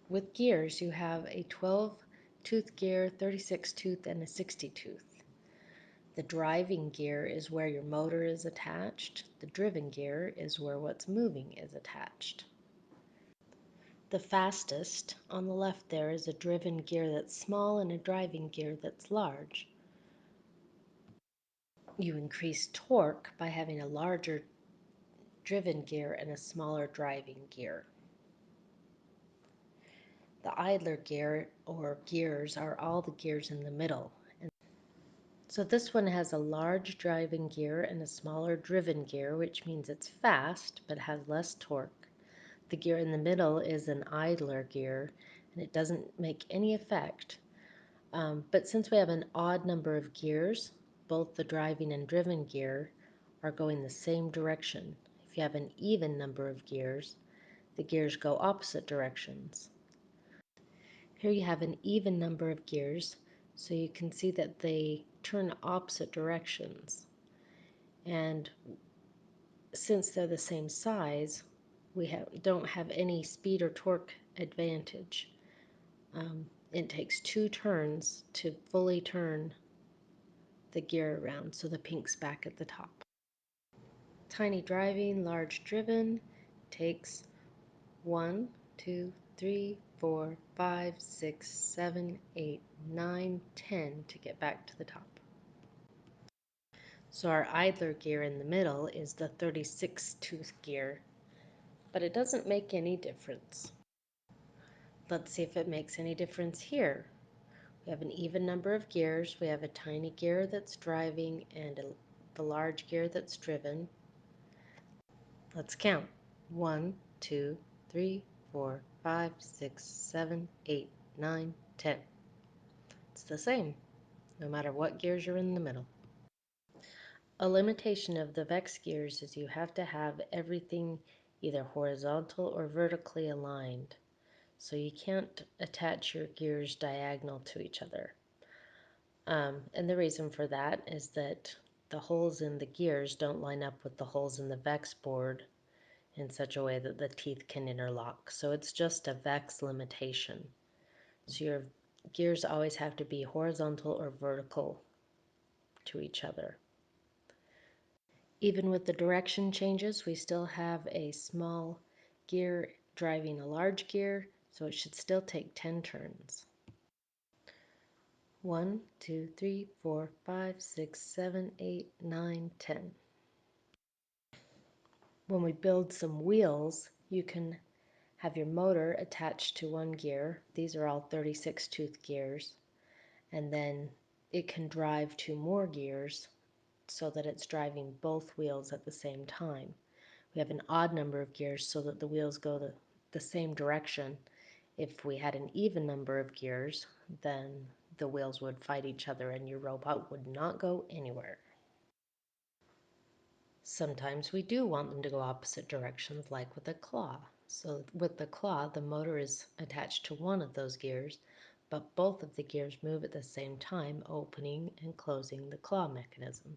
With gears, you have a 12-tooth gear, 36-tooth, and a 60-tooth. The driving gear is where your motor is attached. The driven gear is where what's moving is attached. The fastest on the left there is a driven gear that's small and a driving gear that's large. You increase torque by having a larger driven gear and a smaller driving gear. The idler gear, or gears, are all the gears in the middle. So this one has a large driving gear and a smaller driven gear, which means it's fast but has less torque. The gear in the middle is an idler gear, and it doesn't make any effect. But since we have an odd number of gears, both the driving and driven gear are going the same direction. If you have an even number of gears, the gears go opposite directions. Here you have an even number of gears, so you can see that they turn opposite directions. And since they're the same size, we don't have any speed or torque advantage. It takes 2 turns to fully turn the gear around, so the pink's back at the top. Tiny driving, large driven takes 1, 2, 3, 4, 5, 6, 7, 8, 9, 10 to get back to the top. So our idler gear in the middle is the 36-tooth gear, but it doesn't make any difference. Let's see if it makes any difference here. We have an even number of gears. We have a tiny gear that's driving and the large gear that's driven. Let's count. 1, 2, 3, 4, 5, 6, 7, 8, 9, 10. It's the same, no matter what gears are in the middle. A limitation of the VEX gears is you have to have everything either horizontal or vertically aligned. So you can't attach your gears diagonal to each other. And the reason for that is that the holes in the gears don't line up with the holes in the VEX board in such a way that the teeth can interlock. So it's just a VEX limitation. So your gears always have to be horizontal or vertical to each other. Even with the direction changes, we still have a small gear driving a large gear, so it should still take 10 turns. 1, 2, 3, 4, 5, 6, 7, 8, 9, 10. When we build some wheels, you can have your motor attached to one gear. These are all 36-tooth gears. And then it can drive 2 more gears so that it's driving both wheels at the same time. We have an odd number of gears so that the wheels go the same direction. If we had an even number of gears, then the wheels would fight each other and your robot would not go anywhere. Sometimes we do want them to go opposite directions, like with a claw. So with the claw, the motor is attached to one of those gears, but both of the gears move at the same time, opening and closing the claw mechanism.